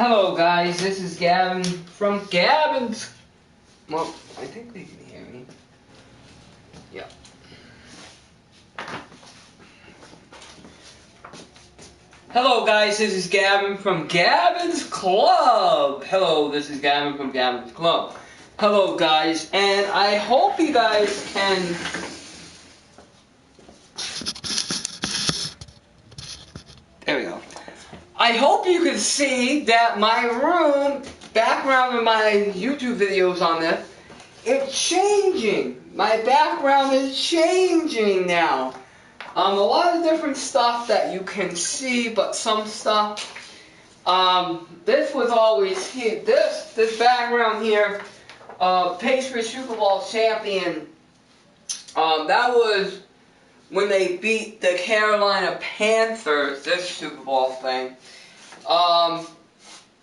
Hello guys, this is Gavin from Gavin's. Well, I think they can hear me. Yeah. Hello guys, this is Gavin from Gavin's Club. Hello, this is Gavin from Gavin's Club. Hello guys, and I hope you guys can... There we go. I hope you can see that my room, background of my YouTube videos on this, it's changing. My background is changing now. A lot of different stuff that you can see, but some stuff, this was always here. This background here, Patriots Super Bowl champion, that was when they beat the Carolina Panthers, this Super Bowl thing.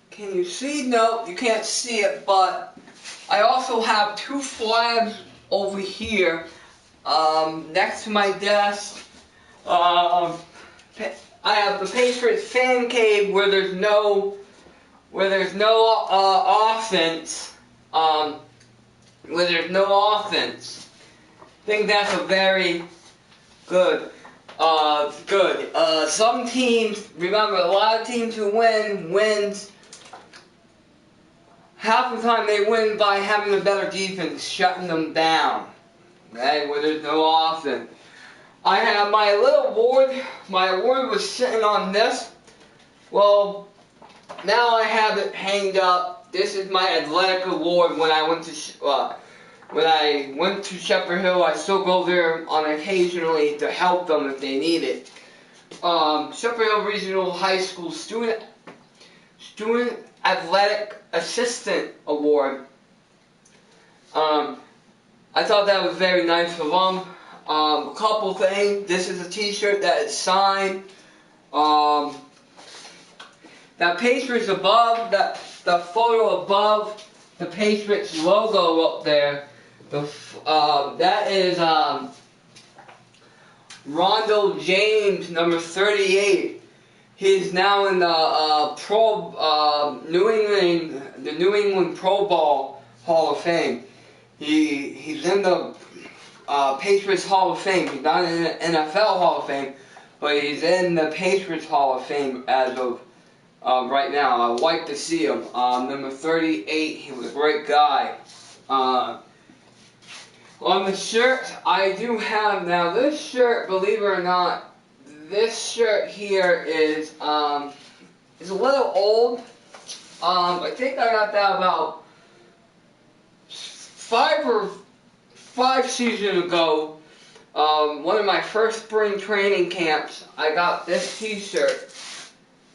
Can you see? No, you can't see it, but I also have two flags over here, next to my desk. I have the Patriots fan cave where there's no offense. Where there's no offense. I think that's a very good. Some teams, remember, a lot of teams who wins. Half the time they win by having a better defense, shutting them down. Okay, where there's no offense. I have my little award. My award was sitting on this. Well, now I have it hanged up. This is my athletic award. When I went to Shepherd Hill, I still go there on occasionally to help them if they need it. Shepherd Hill Regional High School Student Athletic Assistant Award. I thought that was very nice of them. A couple things. This is a t-shirt that is signed. That Patriots above, the photo above the Patriots logo up there, that is Rondo James, number 38. He's now in the New England Pro Bowl Hall of Fame. He's in the Patriots Hall of Fame. He's not in the NFL Hall of Fame, but he's in the Patriots Hall of Fame as of right now. I'd like to see him. Number 38, he was a great guy. On the shirt, I do have, now this shirt, believe it or not, this shirt here is a little old. I think I got that about 5 seasons ago. One of my first spring training camps, I got this t-shirt.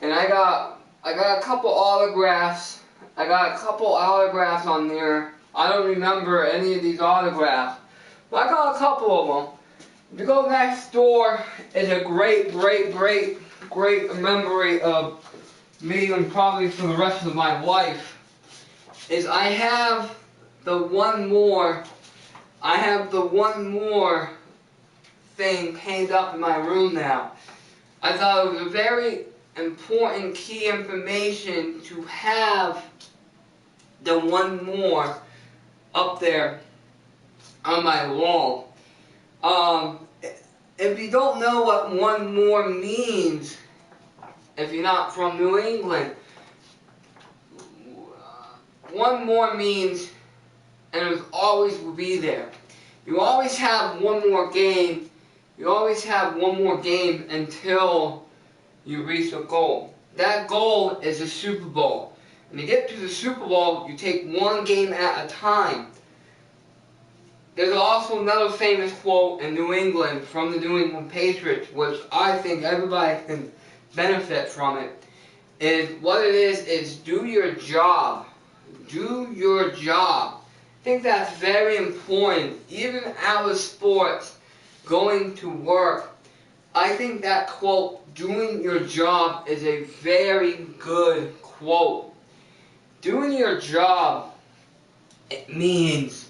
And I got a couple autographs. I got a couple autographs on there. I don't remember any of these autographs, but I got a couple of them. If you go next door, it's a great memory of me and probably for the rest of my life. Is I have the one more thing hanged up in my room now. I thought it was a very important key information to have the one more up there on my wall. If you don't know what one more means, if you're not from New England, one more means, and it always will be there. You always have one more game. You always have one more game until you reach a goal. That goal is a Super Bowl. When you get to the Super Bowl, you take one game at a time. There's also another famous quote in New England from the New England Patriots, which I think everybody can benefit from it. Is what it is do your job. Do your job. I think that's very important. Even out of sports, going to work, I think that quote, doing your job, is a very good quote. Doing your job, it means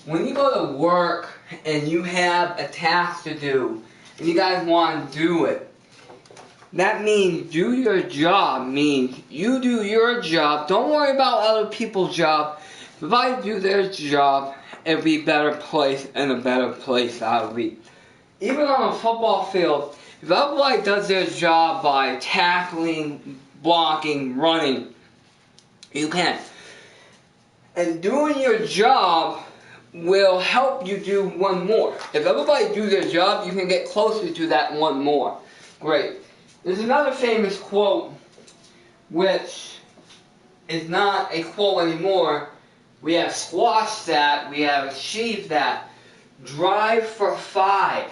when you go to work and you have a task to do, and you guys want to do it, That means do your job, means you do your job. Don't worry about other people's job. If I do their job, it'll be a better place and a better place I'll be. Even on a football field, if everybody does their job by tackling, blocking, running, you can. And doing your job will help you do one more. If everybody do their job, you can get closer to that one more. Great. There's another famous quote, which is not a quote anymore. We have squashed that. We have achieved that. Drive for 5.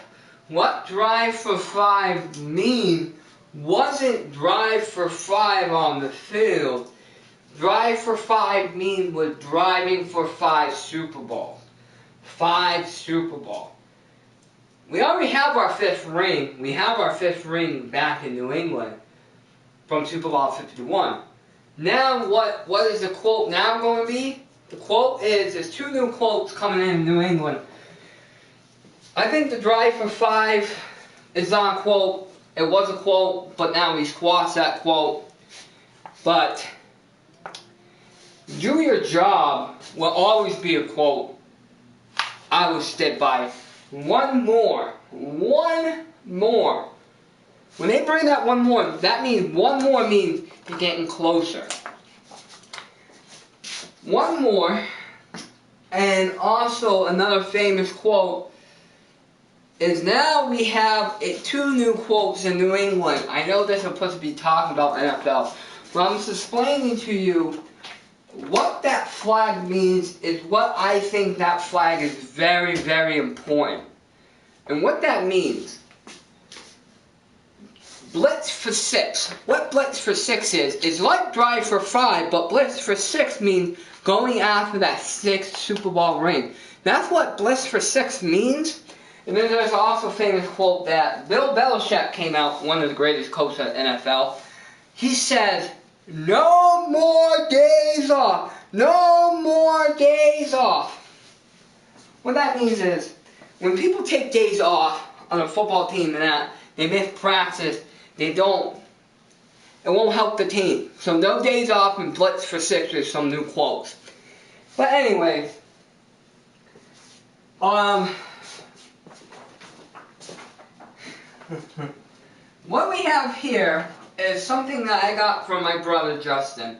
What drive for 5 mean wasn't drive for 5 on the field. Drive for 5 mean was driving for 5 Super Bowls. 5 Super Bowls. We already have our 5th ring. We have our 5th ring back in New England from Super Bowl 51. Now what is the quote now going to be? The quote is, there's 2 new quotes coming in New England. I think the drive for 5 is not a quote. It was a quote, but now we squashed that quote. But do your job will always be a quote. I will stick by. One more. One more. When they bring that one more, that means one more means you're getting closer. One more. And also another famous quote is now we have 2 new quotes in New England. I know this is supposed to be talking about NFL, but I'm just explaining to you what that flag means is what I think that flag is very, very important. And what that means, blitz for 6. What blitz for 6 is like drive for 5, but blitz for 6 means going after that 6th Super Bowl ring. That's what blitz for 6 means. And then there's also a famous quote that Bill Belichick came out, one of the greatest coaches at NFL. He says, "No more days off. No more days off." What that means is, when people take days off on a football team and that, they miss practice, it won't help the team. So no days off and blitz for 6 is some new quotes. But anyway, what we have here is something that I got from my brother Justin.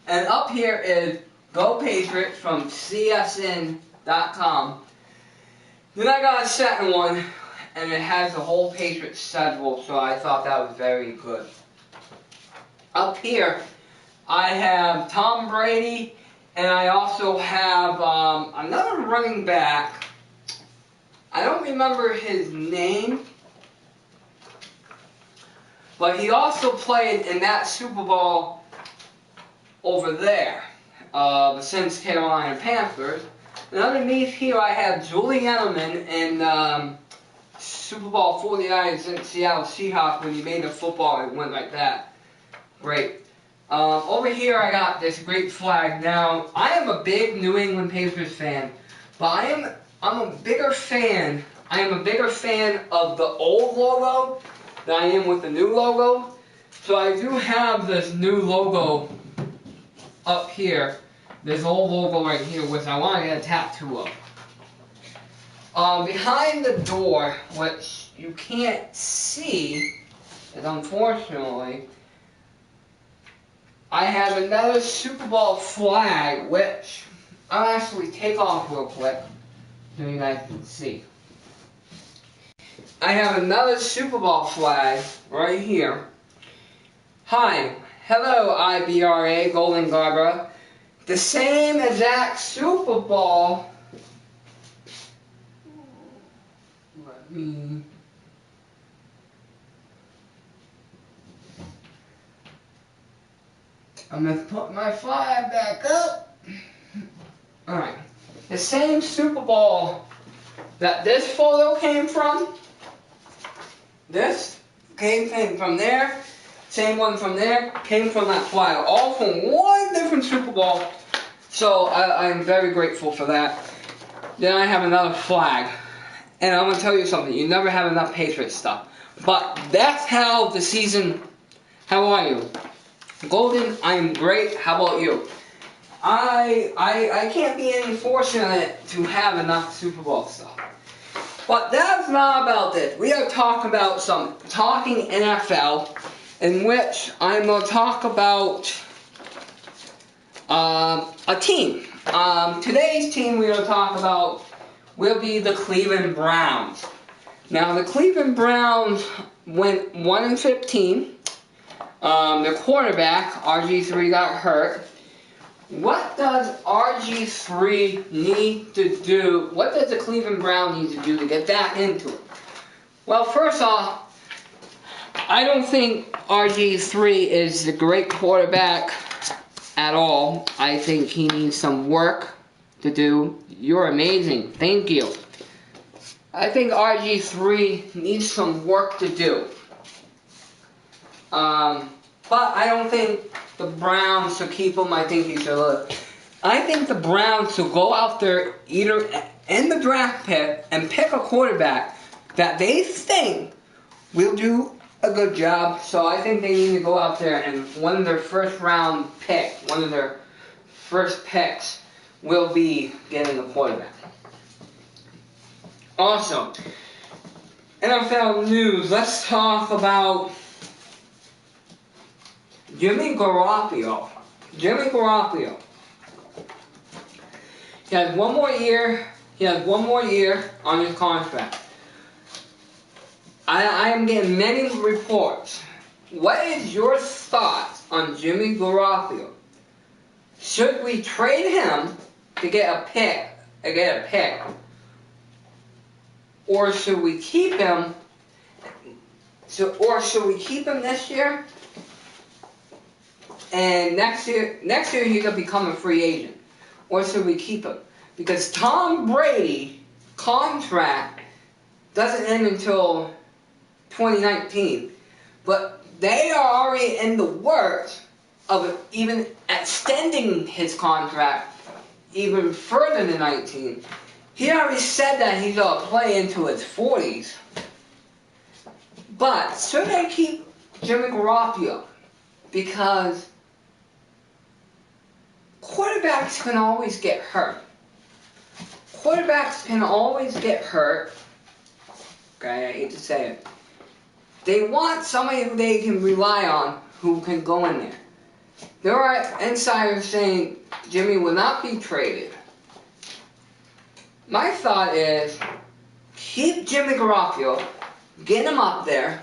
And up here is Go Patriots from CSN.com. Then I got a second one, and it has the whole Patriots schedule, so I thought that was very good. Up here, I have Tom Brady, and I also have another running back. I don't remember his name, but he also played in that Super Bowl over there, the South Carolina Panthers. And underneath here I have Julian Edelman in Super Bowl 49 against Seattle Seahawks when he made the football. It went like that. Great. Over here I got this great flag. Now, I am a big New England Patriots fan, but I'm a bigger fan. I am a bigger fan of the old logo than I am with the new logo. So I do have this new logo up here. This old logo right here, which I want to get a tattoo of. Behind the door, which you can't see, is unfortunately, I have another Super Bowl flag, which I'll actually take off real quick so you guys can see. I have another Super Bowl flag right here. Hi, hello IBRA, Golden Garbra. The same exact Super Bowl. I'm going to put my flag back up. Alright. The same Super Bowl that this photo came from. This came from there. Same one from there. Came from that flag. All from one different Super Bowl. So I'm very grateful for that. Then I have another flag. And I'm going to tell you something. You never have enough Patriots stuff. But that's how the season. How are you? Golden, I'm great. How about you? I can't be any fortunate to have enough Super Bowl stuff. But that's not about this. We are talking about some Talking NFL, in which I'm going to talk about a team. Today's team we're going to talk about will be the Cleveland Browns. Now, the Cleveland Browns went 1-15. Their quarterback, RG3, got hurt. What does RG3 need to do? What does the Cleveland Browns need to do to get back into it? Well, first off, I don't think RG3 is the great quarterback at all. I think he needs some work to do. You're amazing. Thank you. I think RG3 needs some work to do. But I don't think the Browns should keep him. I think he should look. I think the Browns should go out there either in the draft pick and pick a quarterback that they think will do a good job. So I think they need to go out there and one of their first picks will be getting a quarterback. Also, NFL news, let's talk about Jimmy Garoppolo. He has one more year. He has one more year on his contract. I am getting many reports. What is your thoughts on Jimmy Garoppolo? Should we trade him to get a pick? Or should we keep him? Or should we keep him this year? And next year he's gonna become a free agent. Or should we keep him? Because Tom Brady's contract doesn't end until 2019. But they are already in the works of even extending his contract even further than 19. He already said that he's gonna play into his 40s. But should they keep Jimmy Garoppolo? Because quarterbacks can always get hurt. Okay, I hate to say it. They want somebody who they can rely on who can go in there. There are insiders saying Jimmy will not be traded. My thought is keep Jimmy Garoppolo, get him up there,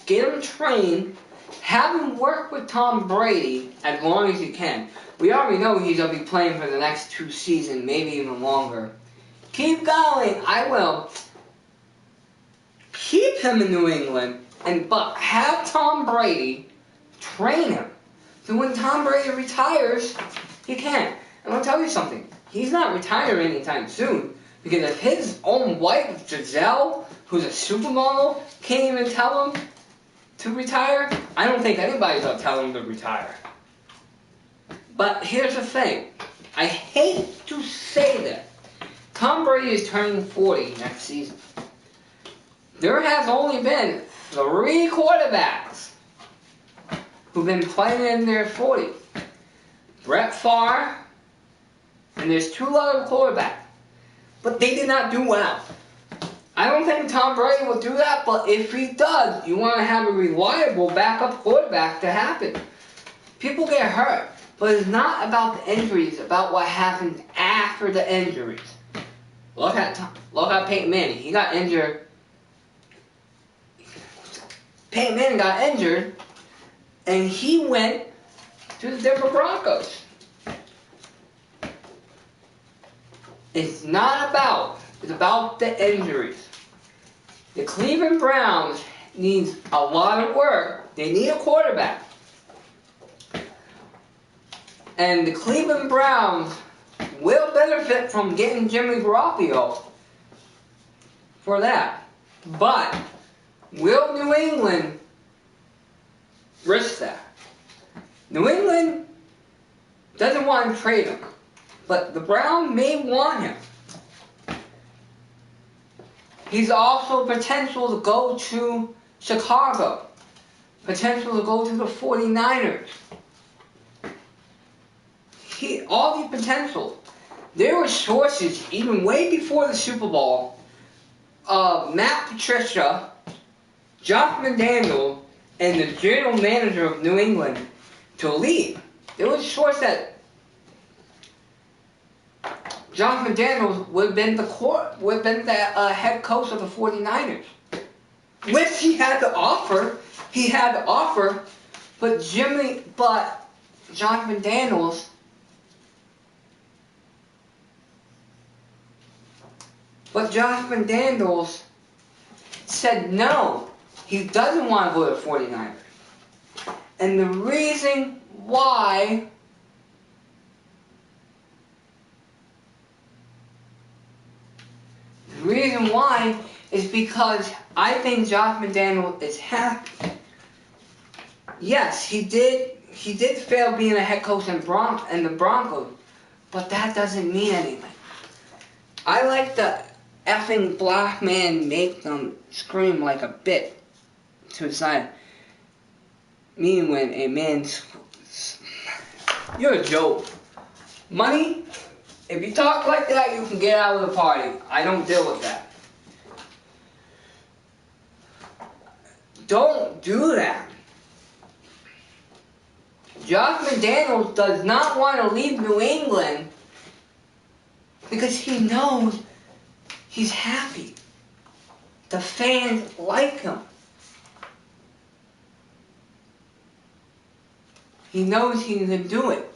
get him trained, have him work with Tom Brady as long as you can. We already know he's going to be playing for the next 2 seasons, maybe even longer. Keep going. I will. Keep him in New England, but have Tom Brady train him. So when Tom Brady retires, he can. I'm going to tell you something. He's not retiring anytime soon. Because if his own wife, Giselle, who's a supermodel, can't even tell him to retire, I don't think anybody's going to tell him to retire. But here's the thing. I hate to say this. Tom Brady is turning 40 next season. There has only been 3 quarterbacks who've been playing in their 40s. Brett Favre, and there's 2 other quarterbacks. But they did not do well. I don't think Tom Brady will do that, but if he does, you want to have a reliable backup quarterback to happen. People get hurt, but it's not about the injuries, it's about what happens after the injuries. Look at Peyton Manning. He got injured. Peyton Manning got injured, and he went to the Denver Broncos. It's about the injuries. The Cleveland Browns needs a lot of work. They need a quarterback. And the Cleveland Browns will benefit from getting Jimmy Garoppolo for that. But will New England risk that? New England doesn't want to trade him, but the Browns may want him. He's also potential to go to Chicago. Potential to go to the 49ers. All the potential. There were sources, even way before the Super Bowl, of Matt Patricia, Josh McDaniels, and the general manager of New England to leave. There was a source that Josh McDaniels would have been the head coach of the 49ers. Which he had to offer. But Josh McDaniels said no. He doesn't want to go to the 49ers. And the reason why is because I think Josh McDaniels is happy. Yes, he did fail being a head coach in the Broncos, but that doesn't mean anything. I like the effing black man make them scream like a bit to the side. Meaning when a man's... You're a joke. Money, if you talk like that, you can get out of the party. I don't deal with that. Don't do that. Josh McDaniels does not want to leave New England because he knows he's happy. The fans like him. He knows he can do it.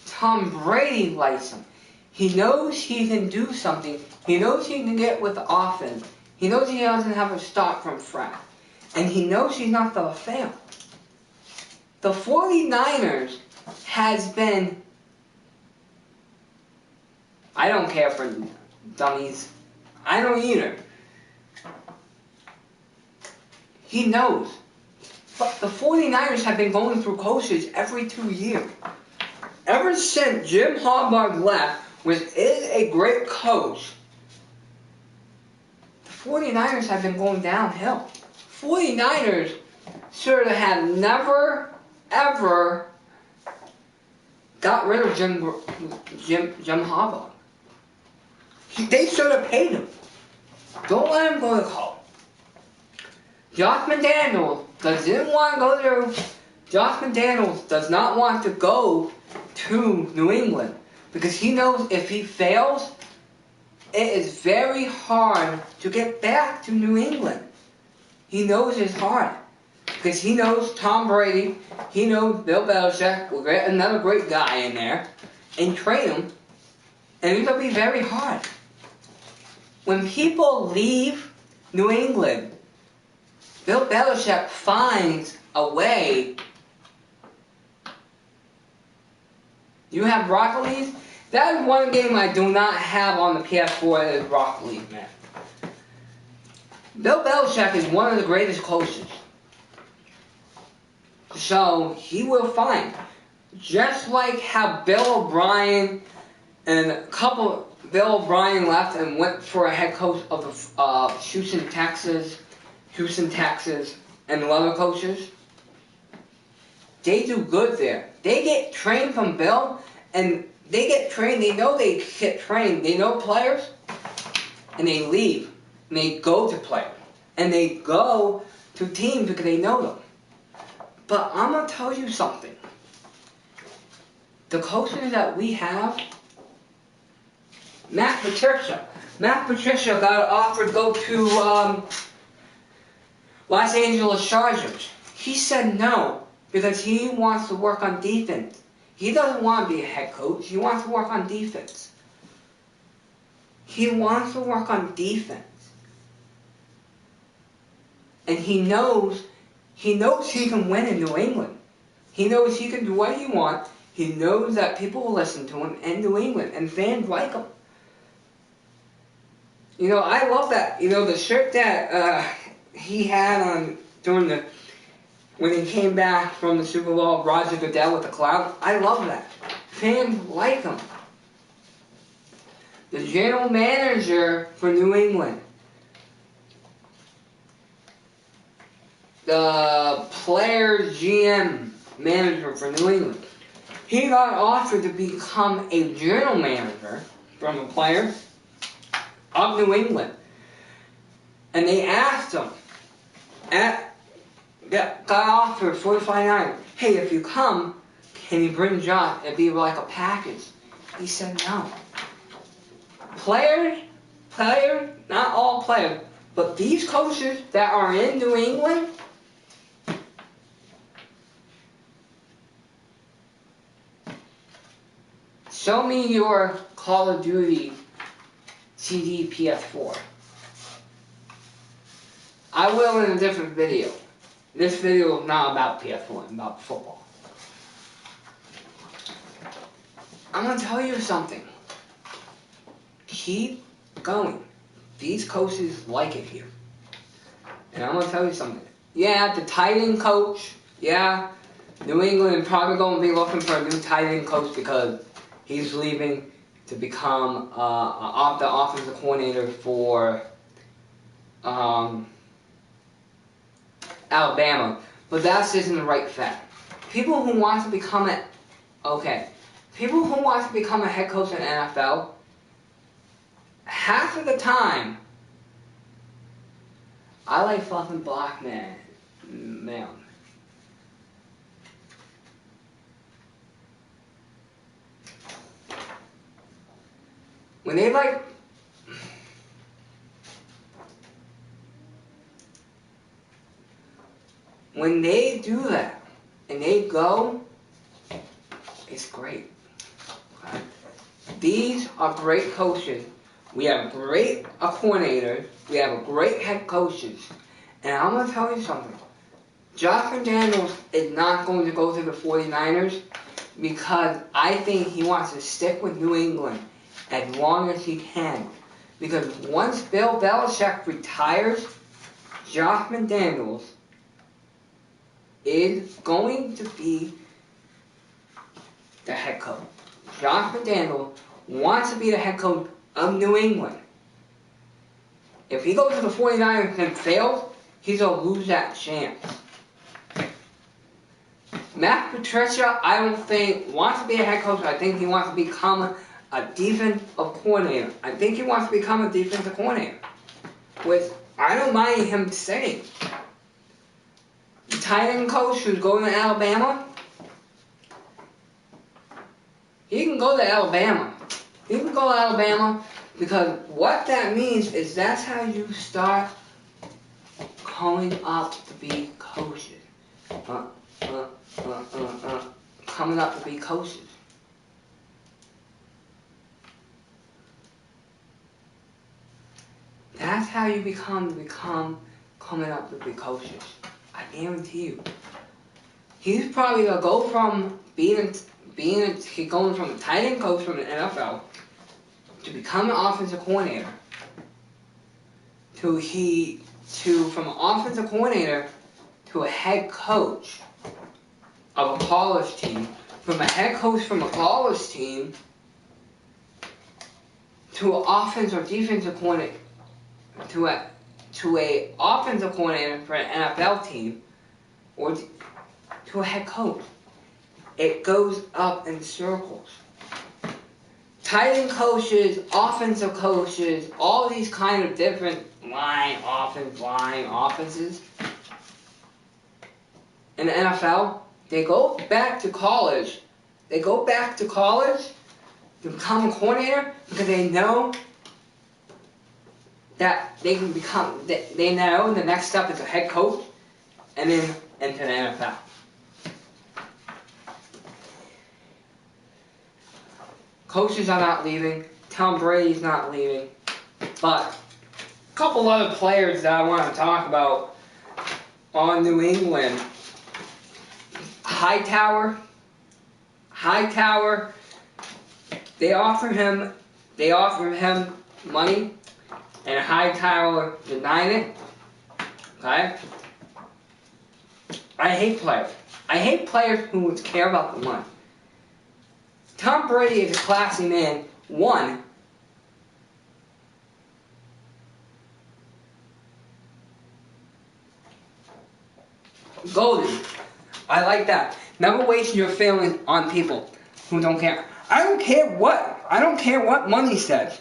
Tom Brady likes him. He knows he can do something. He knows he can get with the offense. He knows he doesn't have to stop from scratch. And he knows he's not going to fail. The 49ers has been... I don't care for dummies. I don't either. He knows. But the 49ers have been going through coaches every 2 years. Ever since Jim Harbaugh left, which is a great coach, the 49ers have been going downhill. 49ers sort of have never, ever got rid of Jim Harbaugh. They should have paid him. Don't let him go to college. Josh McDaniels does not want to go to New England because he knows if he fails, it is very hard to get back to New England. He knows it's hard because he knows Tom Brady, he knows Bill Belichick will get another great guy in there and train him, and it's going to be very hard. When people leave New England, Bill Belichick finds a way. You have Rocket League? That is one game I do not have on the PS4 is Rocket League, man. Bill Belichick is one of the greatest coaches. So, he will find. Just like how Bill O'Brien and Bill O'Brien left and went for a head coach of Houston, Texas, and other coaches. They do good there. They get trained from Bill, and they get trained. They know they get trained. They know players, and they leave. And they go to players. And they go to teams because they know them. But I'm going to tell you something. The coaches that we have, Matt Patricia got offered to go to Los Angeles Chargers. He said no because he wants to work on defense. He doesn't want to be a head coach. He wants to work on defense. He wants to work on defense. And he knows he can win in New England. He knows he can do what he wants. He knows that people will listen to him in New England, and fans like him. You know, I love that. You know, the shirt that he had on when he came back from the Super Bowl, Roger Goodell with the cloud. I love that. Fans like him. The general manager for New England, the player GM manager for New England. He got offered to become a general manager from a player of New England. And they asked him, got offered 45-9. Hey, if you come, can you bring Josh? It'd be like a package. He said no. Players, not all players, but these coaches that are in New England, show me your Call of Duty CD PS4. I will in a different video. This video is not about PS4, it's about football. I'm going to tell you something. Keep going. These coaches like it here. And I'm going to tell you something. Yeah, the tight end coach, yeah, New England probably going to be looking for a new tight end coach because he's leaving to become the offensive coordinator for Alabama. But that isn't the right fit. People who want to become a head coach in the NFL, half of the time, I like fucking black man. When they do that and they go, it's great. Okay? These are great coaches. We have great coordinators. We have great head coaches. And I'm going to tell you something. Josh McDaniels is not going to go to the 49ers because I think he wants to stick with New England as long as he can. Because once Bill Belichick retires, Josh McDaniels is going to be the head coach. Josh McDaniels wants to be the head coach of New England. If he goes to the 49ers and fails, he's going to lose that chance. Matt Patricia, I don't think, wants to be a head coach. I think he wants to become a defensive coordinator. I think he wants to become a defensive coordinator. Which I don't mind him saying. The tight end coach who's going to Alabama, he can go to Alabama. He can go to Alabama because what that means is that's how you start coming up to be coaches. Coming up to be coaches. That's how you become coming up to be coaches. I guarantee you. He's probably gonna go from going from a tight end coach from the NFL to become an offensive coordinator. From an offensive coordinator to a head coach of a college team, from a head coach from a college team to an offensive or defensive coordinator, to a offensive coordinator for an NFL team, or to a head coach. It goes up in circles. Tight end coaches, offensive coaches, all these kind of different line offenses in the NFL, they go back to college. They go back to college to become a coordinator because they know that they can become, they know the next step is a head coach and then into the NFL. Coaches are not leaving. Tom Brady's not leaving. But a couple other players that I want to talk about on New England. Hightower, they offered him money, and Hightower denied it. Okay? I hate players. I hate players who care about the money. Tom Brady is a classy man. One, Golden. I like that. Never waste your feelings on people who don't care. I don't care what money says.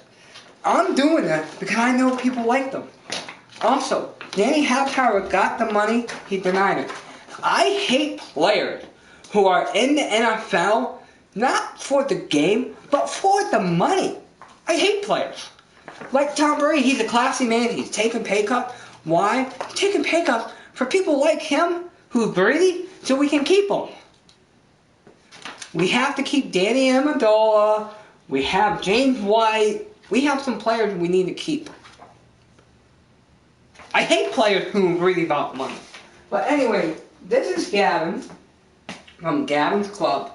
I'm doing it because I know people like them. Also, Danny Hightower got the money, he denied it. I hate players who are in the NFL not for the game, but for the money. I hate players. Like Tom Brady, he's a classy man, he's taking pay cut. Why? He's taking pay cuts for people like him who's greedy so we can keep them. We have to keep Danny Amendola. We have James White. We have some players we need to keep. I hate players who are greedy about money. But anyway, this is Gavin from GavinClub.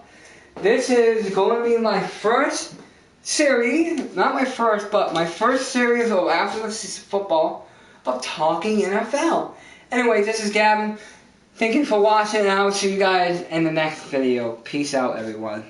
This is going to be my first series, not my first, but my first series of after this football of talking NFL. Anyway, this is Gavin. Thank you for watching, and I will see you guys in the next video. Peace out, everyone.